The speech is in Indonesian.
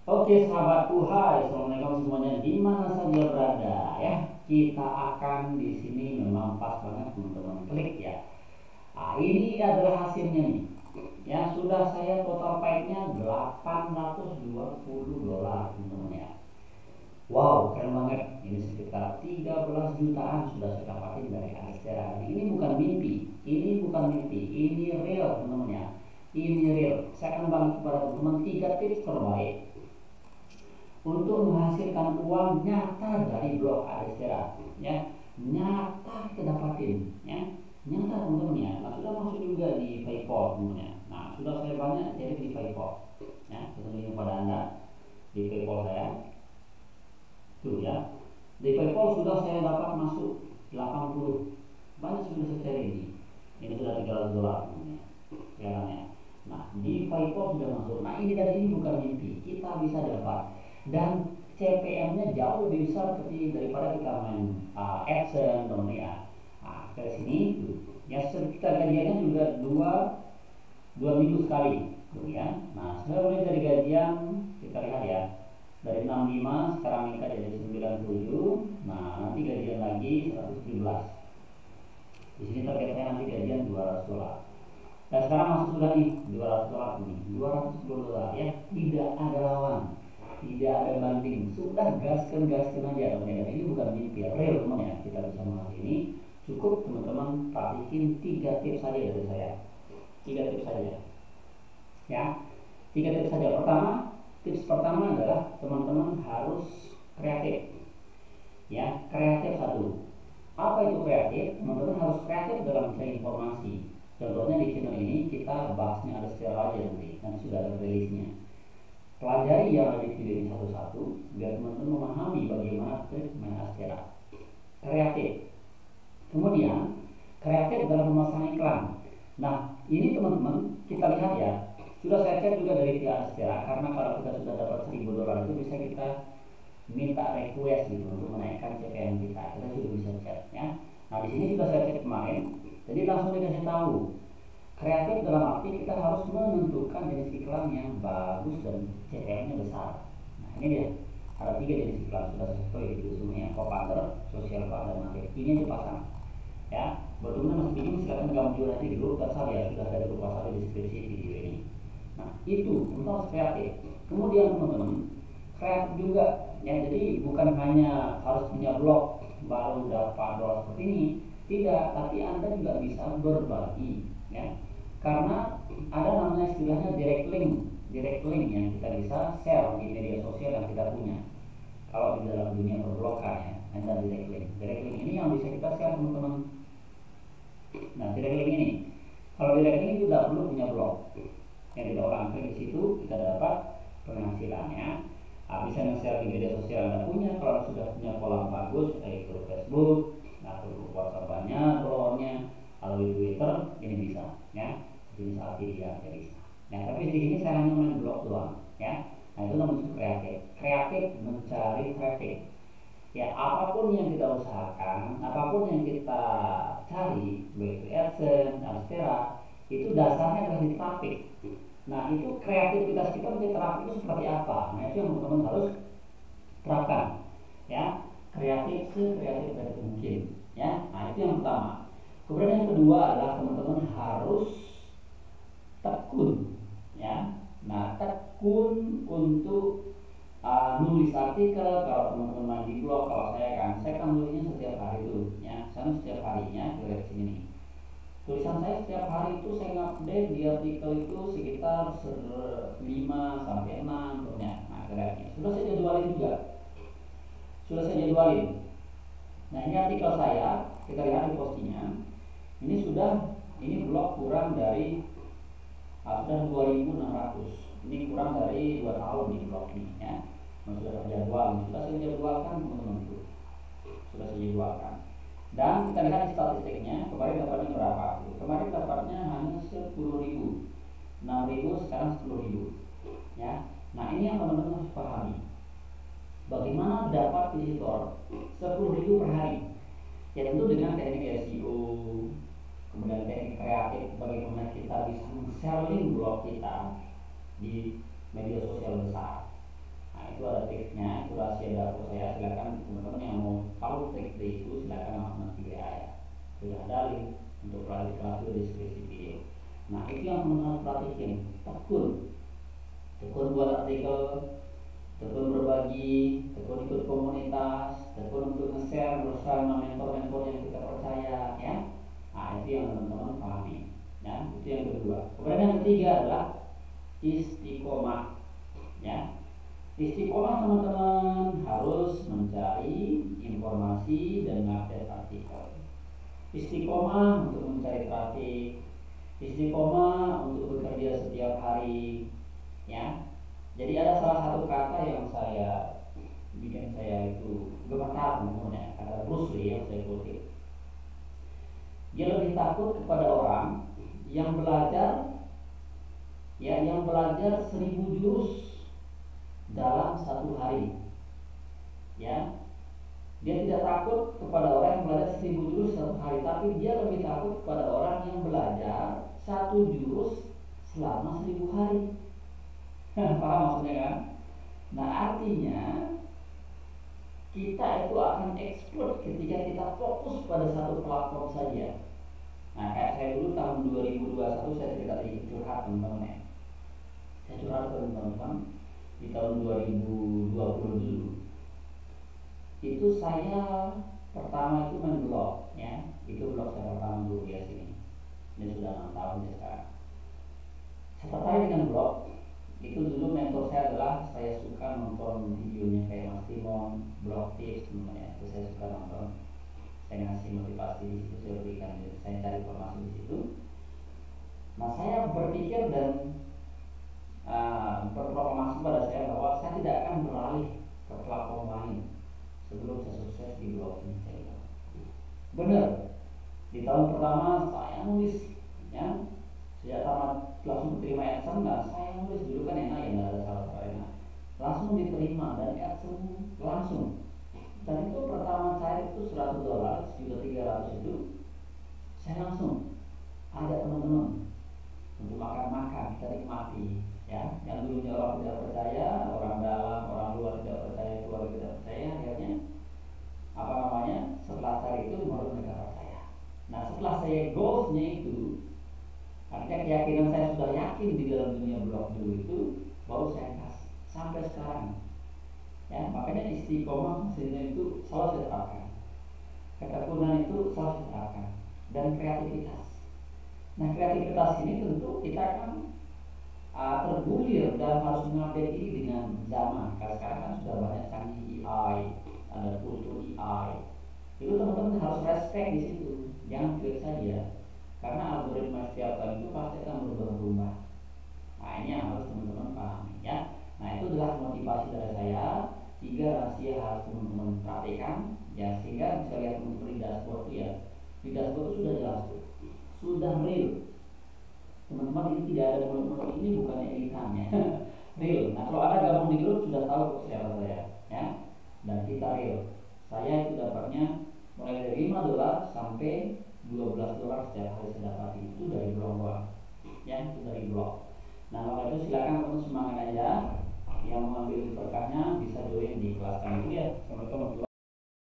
Oke sahabatku, hai, assalamualaikum semuanya di mana saja berada ya. Kita akan di sini memang pas banget teman-teman klik ya. Nah, ini adalah hasilnya nih. Ya sudah saya total packnya 820 dolar teman-teman ya. Wow, keren banget. Ini sekitar 13 jutaan sudah saya dapatin dari Astera. Ini bukan mimpi, ini real teman-teman ya. Ini real. Saya akan bagi kepada teman-teman 3 tips terbaik untuk menghasilkan uang nyata dari blog Aristera ya, nyata kita dapatin ya, nyata teman-teman ya. Nah, sudah masuk juga di PayPal teman-teman ya. Nah, sudah saya banyak jadi di PayPal ya, saya tunjukin pada anda di PayPal saya tuh ya. Di PayPal sudah saya dapat masuk 80, banyak sudah saya cari ini sudah 300 dolar ya. Nah, di PayPal sudah masuk. Nah, ini dari ini bukan mimpi, kita bisa dapat dan CPM-nya jauh lebih besar seperti daripada kita main AdSense teman ya. Nah, ke sini ya, kita gajiannya juga dua minggu sekali tuh ya. Nah, saya mulai dari gajian kita lihat ya, dari 65 sekarang meningkat jadi 97. Nah, nanti gajian lagi 117. Di sini targetnya nanti gajian 200 dolar. Dan sekarang masuk sudah nih 200 dolar nih, 210 dolar ya, tidak ada lawan, tidak ada banding, sudah gaskan aja teman-teman. Ini bukan mimpi, real teman ya. Kita bisa mengalami ini. Cukup teman-teman perhatikan 3 tips saja dari saya, 3 tips saja ya, 3 tips saja. Tips pertama adalah teman-teman harus kreatif ya, kreatif satu. Apa itu kreatif? Teman-teman harus kreatif dalam mencari informasi. Contohnya di channel ini kita bahasnya ada secara aja nanti, dan sudah ada rilisnya. Pelajari yang ada di video ini satu-satu biar teman-teman memahami bagaimana trik main Astera. Kreatif. Kemudian kreatif dalam memasang iklan. Nah, ini teman-teman kita lihat ya. Sudah saya cek juga dari pihak Astera, karena kalau kita sudah dapat 1000 dolar itu bisa kita minta request gitu untuk menaikkan CPM kita. Kita sudah bisa cek ya. Nah, di sini sudah saya cek kemarin. Jadi langsung dikasih tahu. Kreatif dalam arti kita harus menentukan jenis iklan yang bagus dan CPM-nya besar. Nah, ini dia. Ada 3 jenis iklan sudah saya sesuai gitu semuanya, co-partner, social part, dan market. Ini dipasang. Ya, buat teman masih bingung silakan gabung nanti di grup WhatsApp ya, sudah ada grup WhatsApp di deskripsi video ini. Nah, itu teman harus kreatif. Kemudian teman-teman kreatif juga ya, jadi bukan hanya harus punya blog baru dapat dolar seperti ini, tidak, tapi anda juga bisa berbagi ya, karena ada namanya istilahnya direct link yang kita bisa share di media sosial yang kita punya. Kalau di dalam dunia perblogan ya, ada direct link ini yang bisa kita share teman-teman. Nah, direct link ini, kalau direct link tidak perlu punya blog yang tidak orang klik di situ, kita dapat penghasilannya. Bisa nge-share di media sosial anda punya. Kalau sudah punya kolam bagus kayak grup Facebook, nah grup WhatsApp banyak followernya, kalau di Twitter ini bisa ya, jenis affiliate ya bisa. Nah, tapi di sini saya hanya main blog doang ya. Nah, itu namanya kreatif mencari traffic ya. Apapun yang kita usahakan, apapun yang kita cari, baik itu AdSense, Astera, itu dasarnya adalah di traffic. Nah, itu kreativitas kita menjadi traffic itu seperti apa? Nah, itu yang teman-teman harus terapkan ya, kreatif sekreatif dari mungkin ya. Nah, itu yang pertama. Kemudian yang kedua adalah teman-teman harus tekun ya. Nah, tekun untuk nulis artikel. Kalau teman-teman di blog, kalau saya kan nulisnya setiap hari itu ya, saya setiap harinya lihat sini nih. Tulisan saya setiap hari itu saya update di artikel itu sekitar 5 sampai 6 ternyata. Nah, kira-kira sudah saya jadwalin juga. Nah, ini artikel saya, kita lihat di postingan. Ini blog kurang dari sudah 2600. Ini kurang dari 2 tahun di blog ini ya. Sudah terjadwal, sudah saya jadwalkan teman-teman itu. Sudah saya jadwalkan. Dan kita lihat statistiknya, kemarin dapatnya berapa? Kemarin dapatnya hanya 10.000, 6.000, sekarang 10.000 ya. Nah, ini yang teman-teman harus pahami. Bagaimana dapat visitor 10.000 per hari? Ya, tentu dengan teknik SEO, kemudian teknik kreatif, bagaimana kita bisa selling blog kita di media sosial besar. itu ada triknya, itu rahasia dapur saya. Silakan teman-teman yang mau tahu trik-trik itu silakan langsung nanti WA ya. Sudah ada link untuk kelas di deskripsi video. Nah itu yang teman-teman perhatikan, tekun buat artikel, tekun berbagi, tekun ikut komunitas, tekun untuk nge-share bersama mentor-mentor yang kita percaya ya. Nah itu yang teman-teman pahami ya. Itu yang kedua. Kemudian yang ketiga adalah istiqomah ya. Istiqomah teman-teman harus mencari informasi dan mengupdate artikel. Istiqomah untuk mencari trafik, istiqomah untuk bekerja setiap hari ya. Jadi ada salah satu kata yang bikin saya itu gemetar teman-teman ya, kata Bruce Lee yang saya kutip. Dia lebih takut kepada orang yang belajar 1000 jurus dalam satu hari ya. Dia tidak takut kepada orang yang belajar 1000 jurus satu hari, tapi dia lebih takut kepada orang yang belajar 1 jurus selama 1000 hari. Paham maksudnya kan? Nah artinya kita itu akan expert ketika kita fokus pada satu platform saja. Nah kayak saya dulu tahun 2021 saya cerita di curhat teman-teman ya. Saya curhat ke teman-teman di tahun 2020 dulu. Itu saya pertama itu main blog ya. Itu blog saya pertama dulu ya sini. Ini sudah 6 tahun ya sekarang. Saya tertarik dengan blog. Itu dulu mentor saya adalah saya suka nonton videonya kayak Mas Timon, blog tips teman-teman ya. Itu saya suka nonton. Saya ngasih motivasi di situ, saya berikan, saya cari informasi di situ. Nah saya berpikir dan berproklamasi pada saya bahwa saya tidak akan beralih ke platform lain sebelum saya sukses di blog ini. Saya bilang benar. Di tahun pertama saya nulis ya, sejak tamat langsung diterima AdSense. Nah saya nulis dulu kan enak ya, nggak ada salah enak, langsung diterima dan AdSense langsung. Dan itu pertama saya itu $100, 1.300.000 itu saya langsung ajak teman-teman untuk makan-makan, kita nikmati ya. Yang dulunya orang tidak percaya, orang dalam, orang luar tidak percaya, keluarga tidak percaya, akhirnya setelah saya itu baru mereka percaya. Nah setelah saya goalsnya itu, artinya keyakinan saya sudah yakin di dalam dunia blog dulu itu, baru saya kasih sampai sekarang ya. Makanya istiqomah maksudnya itu selalu saya terapkan, ketekunan itu selalu saya terapkan, dan kreativitas. Nah kreativitas ini tentu kita akan tergulir dan harus mengupdate diri dengan zaman. Karena sekarang kan sudah banyak canggih AI, ada tool AI. Itu teman-teman harus respect di situ, jangan klik saja. Karena algoritma setiap tahun itu pasti akan berubah-ubah. Nah ini yang harus teman-teman pahami ya. Nah itu adalah motivasi dari saya. 3 rahasia harus teman-teman perhatikan ya, sehingga bisa lihat teman-teman di dashboard ya. Di dashboard itu sudah jelas tuh, sudah real. Teman-teman ini tidak ada mulut-mulut, ini bukan editannya. Real. Nah kalau ada gabung di grup sudah tahu kok siapa saya ya. Dan kita real. Saya itu dapatnya mulai dari $5 sampai $12 setiap hari saya dapat. Itu dari blog ya, itu dari blog. Nah maka itu silakan teman semangat aja. Yang mengambil berkahnya bisa join di kelas kami ya. Assalamualaikum.